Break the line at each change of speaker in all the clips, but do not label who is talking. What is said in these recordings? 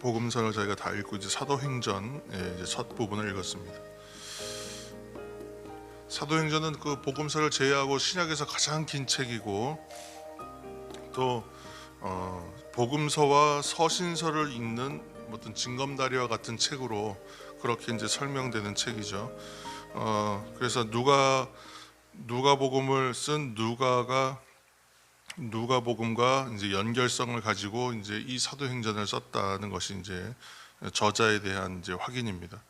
복음서를 저희가 다 읽고 이제 사도행전 이제 첫 부분을 읽었습니다. 사도행전은 그 복음서를 제외하고 신약에서 가장 긴 책이고 또 복음서와 서신서를 읽는 어떤 징검다리와 같은 책으로 그렇게 이제 설명되는 책이죠. 그래서 누가복음을 쓴 누가복음과 이제 연결성을 가지고 이제 이 사도행전을 썼다는 것이 이제 저자에 대한 이제 확인입니다.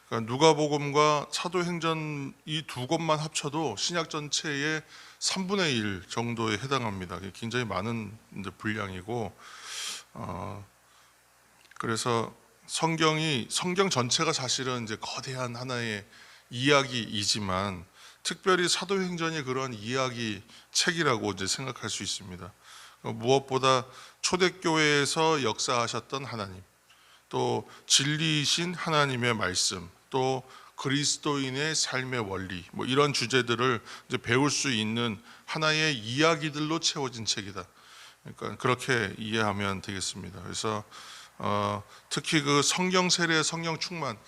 그러니까 누가복음과 사도행전 이 두 권만 합쳐도 신약 전체의 3분의 1 정도에 해당합니다. 굉장히 많은 이제 분량이고, 그래서 성경 전체가 사실은 이제 거대한 하나의 이야기이지만 특별히 사도행전이 그런 이야기 책이라고 이제 생각할 수 있습니다. 무엇보다 초대교회에서 역사하셨던 하나님, 또 진리이신 하나님의 말씀, 또 그리스도인의 삶의 원리, 뭐 이런 주제들을 이제 배울 수 있는 하나의 이야기들로 채워진 책이다. 그러니까 그렇게 이해하면 되겠습니다. 그래서 특히 그 성경 세례, 성령 충만,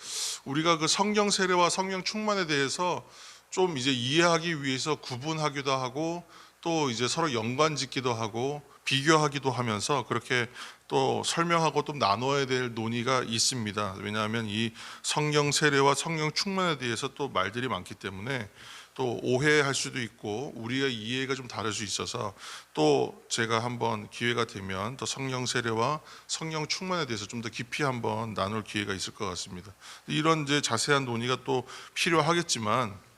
우리가 그 성경 세례와 성령 충만에 대해서 좀 이제 이해하기 위해서 구분하기도 하고 또 이제 서로 연관짓기도 하고 비교하기도 하면서 그렇게 또 설명하고 또 나눠야 될 논의가 있습니다. 왜냐하면 이 성령 세례와 성령 충만에 대해서 또 말들이 많기 때문에 또 오해할 수도 있고 우리의 이해가 좀 다를 수 있어서 또 제가 한번 기회가 되면 또 성령 세례와 성령 충만에 대해서 좀 더 깊이 한번 나눌 기회가 있을 것 같습니다. 이런 이제 자세한 논의가 또 필요하겠지만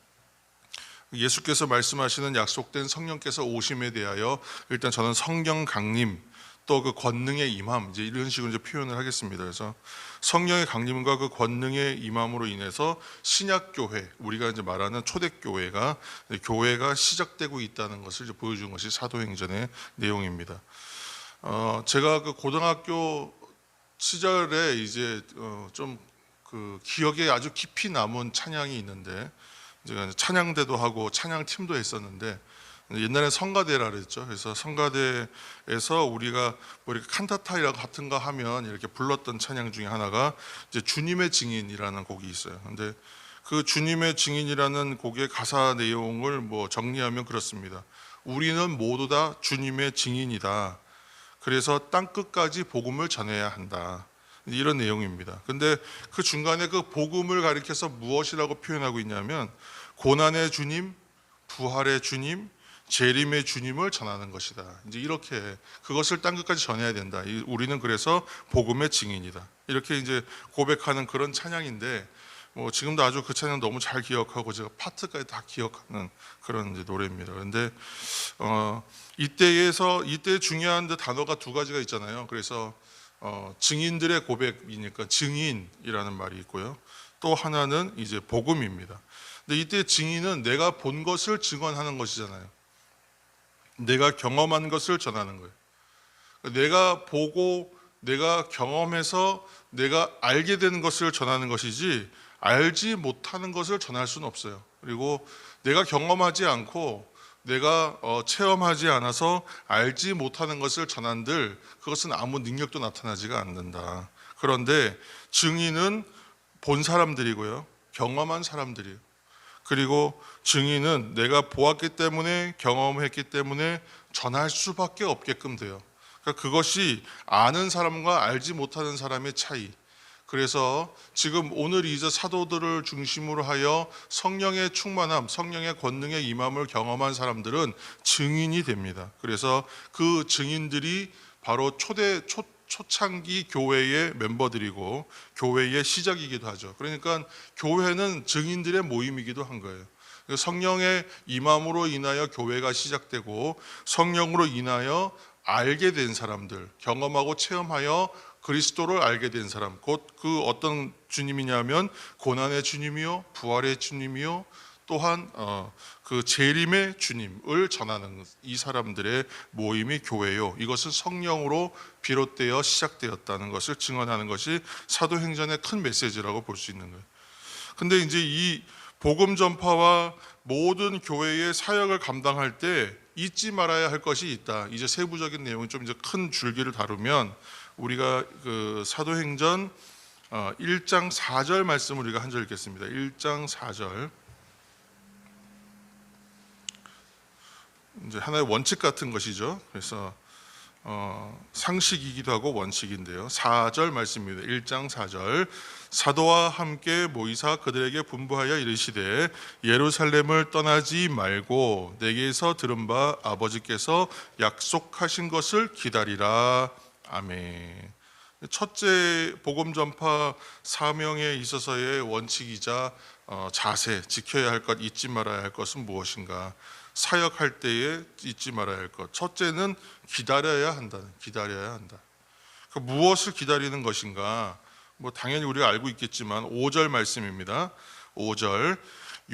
예수께서 말씀하시는 약속된 성령께서 오심에 대하여 일단 저는 성령 강림 또 그 권능의 임함 이제 이런 식으로 이제 표현을 하겠습니다. 그래서 성령의 강림과 그 권능의 임함으로 인해서 신약 교회, 우리가 이제 말하는 초대교회가 교회가 시작되고 있다는 것을 이제 보여준 것이 사도행전의 내용입니다. 제가 그 고등학교 시절에 이제 좀 그 기억에 아주 깊이 남은 찬양이 있는데 제가 찬양대도 하고 찬양팀도 했었는데 옛날에 성가대라 그랬죠. 그래서 성가대에서 우리가 뭐 이렇게 칸타타이라고 같은 거 하면 이렇게 불렀던 찬양 중에 하나가 이제 주님의 증인이라는 곡이 있어요. 근데 그 주님의 증인이라는 곡의 가사 내용을 뭐 정리하면 그렇습니다. 우리는 모두 다 주님의 증인이다. 그래서 땅 끝까지 복음을 전해야 한다. 이런 내용입니다. 근데 그 중간에 그 복음을 가리켜서 무엇이라고 표현하고 있냐면 고난의 주님, 부활의 주님, 재림의 주님을 전하는 것이다. 이제 이렇게 그것을 땅 끝까지 전해야 된다. 우리는 그래서 복음의 증인이다. 이렇게 이제 고백하는 그런 찬양인데 뭐 지금도 아주 그 찬양 너무 잘 기억하고 제가 파트까지 다 기억하는 그런 이제 노래입니다. 그런데 이때 중요한 단어가 두 가지가 있잖아요. 그래서 증인들의 고백이니까 증인이라는 말이 있고요. 또 하나는 이제 복음입니다. 근데 이때 증인은 내가 본 것을 증언하는 것이잖아요. 내가 경험한 것을 전하는 거예요. 내가 보고 내가 경험해서 내가 알게 된 것을 전하는 것이지 알지 못하는 것을 전할 수는 없어요. 그리고 내가 경험하지 않고 내가 체험하지 않아서 알지 못하는 것을 전한들 그것은 아무 능력도 나타나지가 않는다. 그런데 증인은 본 사람들이고요. 경험한 사람들이에요. 그리고 증인은 내가 보았기 때문에 경험했기 때문에 전할 수밖에 없게끔 돼요. 그러니까 그것이 아는 사람과 알지 못하는 사람의 차이. 그래서 지금 오늘 이제 사도들을 중심으로 하여 성령의 충만함, 성령의 권능의 임함을 경험한 사람들은 증인이 됩니다. 그래서 그 증인들이 바로 초창기 교회의 멤버들이고 교회의 시작이기도 하죠. 그러니까 교회는 증인들의 모임이기도 한 거예요. 성령의 임함으로 인하여 교회가 시작되고 성령으로 인하여 알게 된 사람들, 경험하고 체험하여 그리스도를 알게 된 사람, 곧 그 어떤 주님이냐면 고난의 주님이요, 부활의 주님이요, 또한 그 재림의 주님을 전하는 이 사람들의 모임이 교회요. 이것은 성령으로 비롯되어 시작되었다는 것을 증언하는 것이 사도행전의 큰 메시지라고 볼 수 있는 거예요. 근데 이제 이 복음 전파와 모든 교회의 사역을 감당할 때 잊지 말아야 할 것이 있다. 이제 세부적인 내용은 좀 이제 큰 줄기를 다루면 우리가 그 사도행전 1장 4절 말씀을 우리가 한 절 읽겠습니다. 1장 4절. 이제 하나의 원칙 같은 것이죠. 그래서 상식이기도 하고 원칙인데요. 4절 말씀입니다. 1장 4절. 사도와 함께 모이사 그들에게 분부하여 이르시되 예루살렘을 떠나지 말고 내게서 들은 바 아버지께서 약속하신 것을 기다리라. 아멘. 첫째 복음 전파 사명에 있어서의 원칙이자 자세, 지켜야 할 것, 잊지 말아야 할 것은 무엇인가? 사역할 때에 잊지 말아야 할 것. 첫째는 기다려야 한다. 기다려야 한다. 무엇을 기다리는 것인가? 당연히 우리가 알고 있겠지만 5절 말씀입니다. 5절.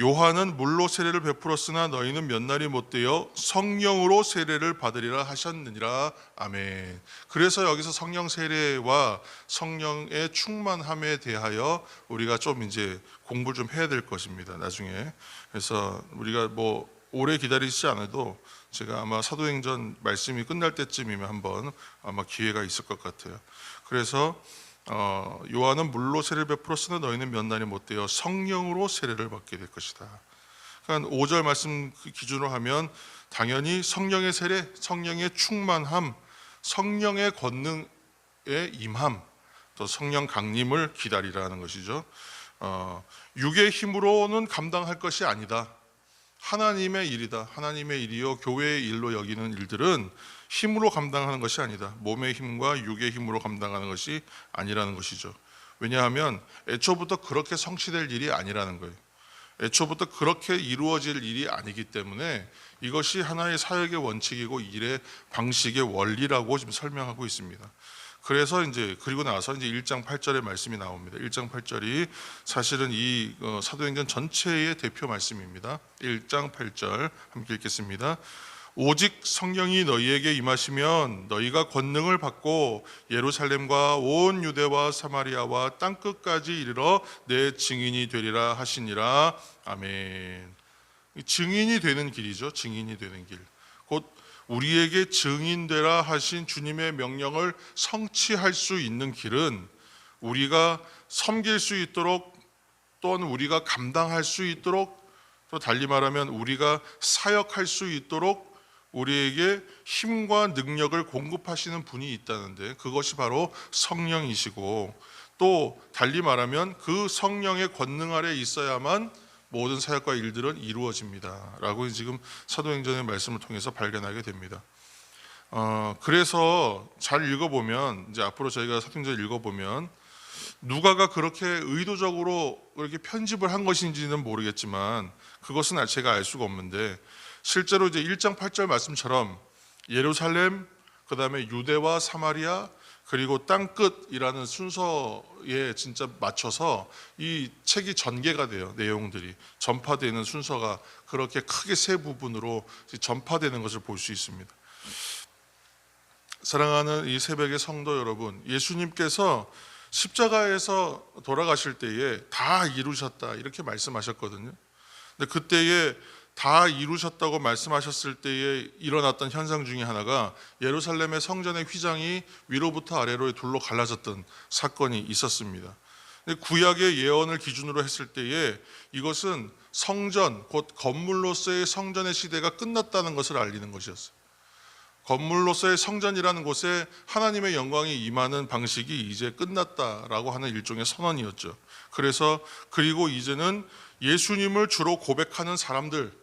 요한은 물로 세례를 베풀었으나 너희는 몇 날이 못되어 성령으로 세례를 받으리라 하셨느니라. 아멘. 그래서 여기서 성령 세례와 성령의 충만함에 대하여 우리가 좀 이제 공부를 좀 해야 될 것입니다. 나중에. 그래서 우리가 오래 기다리지 않아도 제가 아마 사도행전 말씀이 끝날 때쯤이면 한번 아마 기회가 있을 것 같아요. 그래서 요한은 물로 세례를 베풀었으나 너희는 몇 날이 못되어 성령으로 세례를 받게 될 것이다. 그러니까 5절 말씀 기준으로 하면 당연히 성령의 세례, 성령의 충만함, 성령의 권능의 임함, 또 성령 강림을 기다리라는 것이죠. 육의 힘으로는 감당할 것이 아니다. 하나님의 일이다. 하나님의 일이요 교회의 일로 여기는 일들은 힘으로 감당하는 것이 아니다. 몸의 힘과 육의 힘으로 감당하는 것이 아니라는 것이죠. 왜냐하면 애초부터 그렇게 성취될 일이 아니라는 거예요. 애초부터 그렇게 이루어질 일이 아니기 때문에 이것이 하나의 사역의 원칙이고 일의 방식의 원리라고 지금 설명하고 있습니다. 그래서 그리고 나서 1장 8절의 말씀이 나옵니다. 1장 8절이 사실은 이 사도행전 전체의 대표 말씀입니다. 1장 8절 함께 읽겠습니다. 오직 성령이 너희에게 임하시면 너희가 권능을 받고 예루살렘과 온 유대와 사마리아와 땅끝까지 이르러 내 증인이 되리라 하시니라. 아멘. 증인이 되는 길이죠. 증인이 되는 길. 곧 우리에게 증인되라 하신 주님의 명령을 성취할 수 있는 길은 우리가 섬길 수 있도록 또는 우리가 감당할 수 있도록 또 달리 말하면 우리가 사역할 수 있도록 우리에게 힘과 능력을 공급하시는 분이 있다는데 그것이 바로 성령이시고 또 달리 말하면 그 성령의 권능 아래 있어야만 모든 사역과 일들은 이루어집니다 라고 지금 사도행전의 말씀을 통해서 발견하게 됩니다. 그래서 잘 읽어보면 앞으로 저희가 사도행전을 읽어보면 누가가 그렇게 의도적으로 이렇게 편집을 한 것인지는 모르겠지만 그것은 제가 알 수가 없는데 실제로 1장 8절 말씀처럼 예루살렘, 그 다음에 유대와 사마리아, 그리고 땅끝이라는 순서에 진짜 맞춰서 이 책이 전개가 돼요. 내용들이 전파되는 순서가 그렇게 크게 세 부분으로 전파되는 것을 볼 수 있습니다. 사랑하는 이 새벽의 성도 여러분, 예수님께서 십자가에서 돌아가실 때에 다 이루셨다 이렇게 말씀하셨거든요. 근데 그때에 다 이루셨다고 말씀하셨을 때에 일어났던 현상 중에 하나가 예루살렘의 성전의 휘장이 위로부터 아래로 둘로 갈라졌던 사건이 있었습니다. 구약의 예언을 기준으로 했을 때에 이것은 성전, 곧 건물로서의 성전의 시대가 끝났다는 것을 알리는 것이었어요. 건물로서의 성전이라는 곳에 하나님의 영광이 임하는 방식이 이제 끝났다라고 하는 일종의 선언이었죠. 그리고 이제는 예수님을 주로 고백하는 사람들,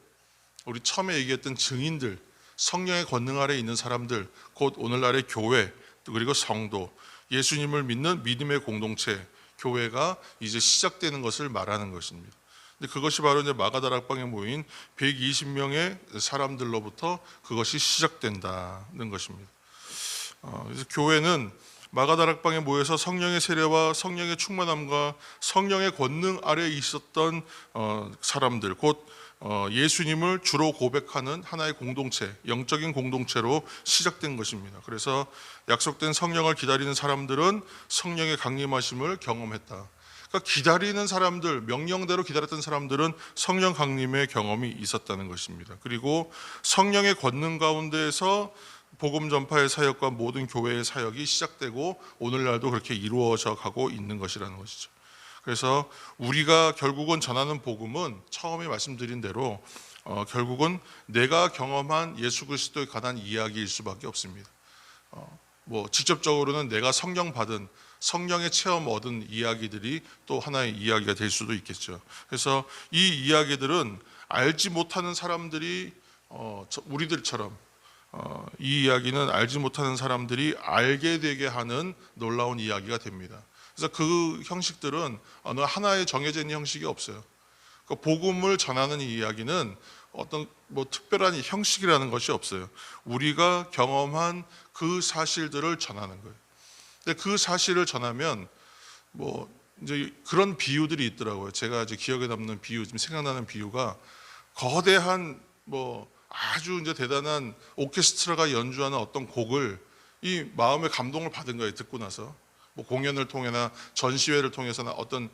우리 처음에 얘기했던 증인들, 성령의 권능 아래 있는 사람들, 곧 오늘날의 교회, 그리고 성도, 예수님을 믿는 믿음의 공동체, 교회가 이제 시작되는 것을 말하는 것입니다. 근데 그것이 바로 마가다락방에 모인 120명의 사람들로부터 그것이 시작된다는 것입니다. 그래서 교회는 마가다락방에 모여서 성령의 세례와 성령의 충만함과 성령의 권능 아래에 있었던 사람들, 곧 예수님을 주로 고백하는 하나의 공동체, 영적인 공동체로 시작된 것입니다. 그래서 약속된 성령을 기다리는 사람들은 성령의 강림하심을 경험했다. 그러니까 기다리는 사람들, 명령대로 기다렸던 사람들은 성령 강림의 경험이 있었다는 것입니다. 그리고 성령의 권능 가운데에서 복음 전파의 사역과 모든 교회의 사역이 시작되고 오늘날도 그렇게 이루어져 가고 있는 것이라는 것이죠. 그래서 우리가 결국은 전하는 복음은 처음에 말씀드린 대로 결국은 내가 경험한 예수 그리스도에 관한 이야기일 수밖에 없습니다. 뭐 직접적으로는 내가 성령 받은 성령의 체험 얻은 이야기들이 또 하나의 이야기가 될 수도 있겠죠. 그래서 이 이야기들은 알지 못하는 사람들이 우리들처럼 이 이야기는 알지 못하는 사람들이 알게 되게 하는 놀라운 이야기가 됩니다. 그래서 그 형식들은 어느 하나의 정해져 있는 형식이 없어요. 그 복음을 전하는 이 이야기는 어떤 뭐 특별한 형식이라는 것이 없어요. 우리가 경험한 그 사실들을 전하는 거예요. 근데 그 사실을 전하면 뭐 이제 그런 비유들이 있더라고요. 제가 이제 기억에 남는 비유, 지금 생각나는 비유가 거대한 뭐 아주 이제 대단한 오케스트라가 연주하는 어떤 곡을 이 마음의 감동을 받은 거예요. 듣고 나서 뭐 공연을 통해나 전시회를 통해서나 어떤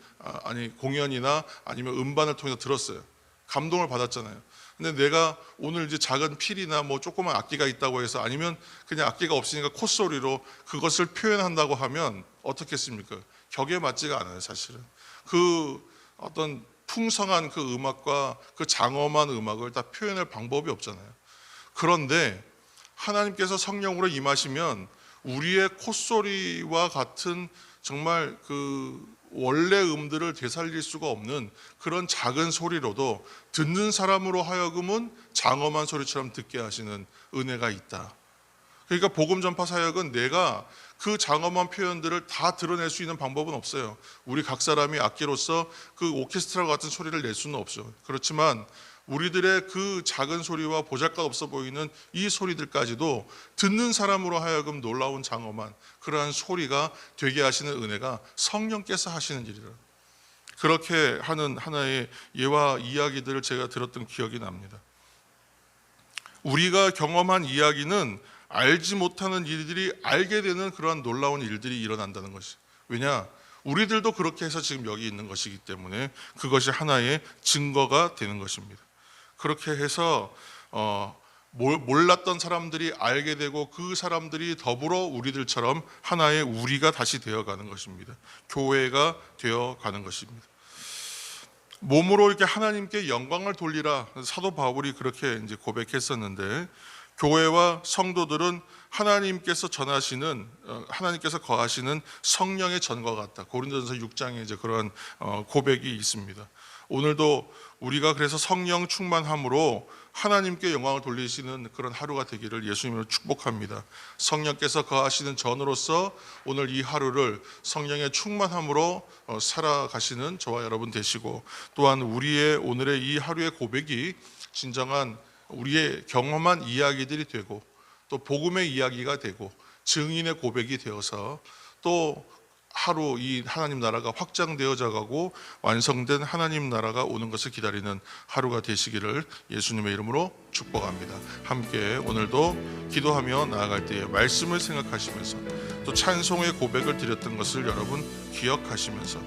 공연이나 아니면 음반을 통해서 들었어요. 감동을 받았잖아요. 근데 내가 오늘 이제 작은 필이나 뭐 조그만 악기가 있다고 해서 아니면 그냥 악기가 없으니까 콧소리로 그것을 표현한다고 하면 어떻겠습니까? 격에 맞지가 않아요, 사실은. 그 어떤 풍성한 그 음악과 그 장엄한 음악을 다 표현할 방법이 없잖아요. 그런데 하나님께서 성령으로 임하시면 우리의 콧소리와 같은 정말 그 원래 음들을 되살릴 수가 없는 그런 작은 소리로도 듣는 사람으로 하여금은 장엄한 소리처럼 듣게 하시는 은혜가 있다. 그러니까 복음 전파 사역은 내가 그 장엄한 표현들을 다 드러낼 수 있는 방법은 없어요. 우리 각 사람이 악기로서 그 오케스트라 같은 소리를 낼 수는 없죠. 그렇지만 우리들의 그 작은 소리와 보잘것없어 보이는 이 소리들까지도 듣는 사람으로 하여금 놀라운 장엄한 그러한 소리가 되게 하시는 은혜가 성령께서 하시는 일이라. 그렇게 하는 하나의 예와 이야기들을 제가 들었던 기억이 납니다. 우리가 경험한 이야기는 알지 못하는 일들이 알게 되는 그러한 놀라운 일들이 일어난다는 것이. 왜냐? 우리들도 그렇게 해서 지금 여기 있는 것이기 때문에 그것이 하나의 증거가 되는 것입니다. 그렇게 해서 몰랐던 사람들이 알게 되고 그 사람들이 더불어 우리들처럼 하나의 우리가 다시 되어가는 것입니다. 교회가 되어가는 것입니다. 몸으로 이렇게 하나님께 영광을 돌리라, 사도 바울이 그렇게 이제 고백했었는데, 교회와 성도들은 하나님께서 거하시는 성령의 전과 같다. 고린도전서 6장에 이제 그런 고백이 있습니다. 오늘도 우리가 그래서 성령 충만함으로 하나님께 영광을 돌리시는 그런 하루가 되기를 예수님으로 축복합니다. 성령께서 거하시는 전으로서 오늘 이 하루를 성령의 충만함으로 살아가시는 저와 여러분 되시고, 또한 우리의 오늘의 이 하루의 고백이 진정한 우리의 경험한 이야기들이 되고 또 복음의 이야기가 되고 증인의 고백이 되어서 또 하루 이 하나님 나라가 확장되어져 가고 완성된 하나님 나라가 오는 것을 기다리는 하루가 되시기를 예수님의 이름으로 축복합니다. 함께 오늘도 기도하며 나아갈 때에 말씀을 생각하시면서 또 찬송의 고백을 드렸던 것을 여러분 기억하시면서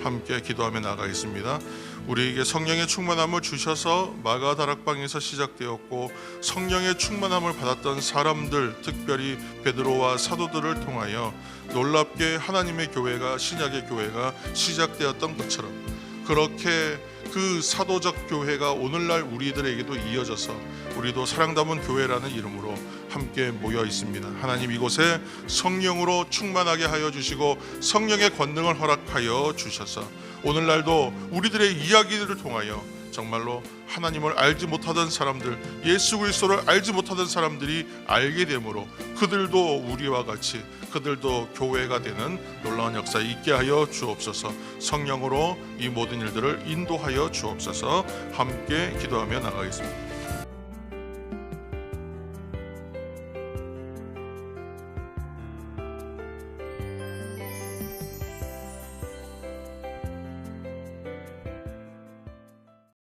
함께 기도하며 나아가겠습니다. 우리에게 성령의 충만함을 주셔서 마가다락방에서 시작되었고 성령의 충만함을 받았던 사람들, 특별히 베드로와 사도들을 통하여 놀랍게 하나님의 교회가, 신약의 교회가 시작되었던 것처럼 그렇게 그 사도적 교회가 오늘날 우리들에게도 이어져서 우리도 사랑 담은 교회라는 이름으로 함께 모여 있습니다. 하나님, 이곳에 성령으로 충만하게 하여 주시고 성령의 권능을 허락하여 주셔서 오늘날도 우리들의 이야기들을 통하여 정말로 하나님을 알지 못하던 사람들, 예수 그리스도를 알지 못하던 사람들이 알게 되므로 그들도 우리와 같이 그들도 교회가 되는 놀라운 역사 있게 하여 주옵소서. 성령으로 이 모든 일들을 인도하여 주옵소서. 함께 기도하며 나가겠습니다.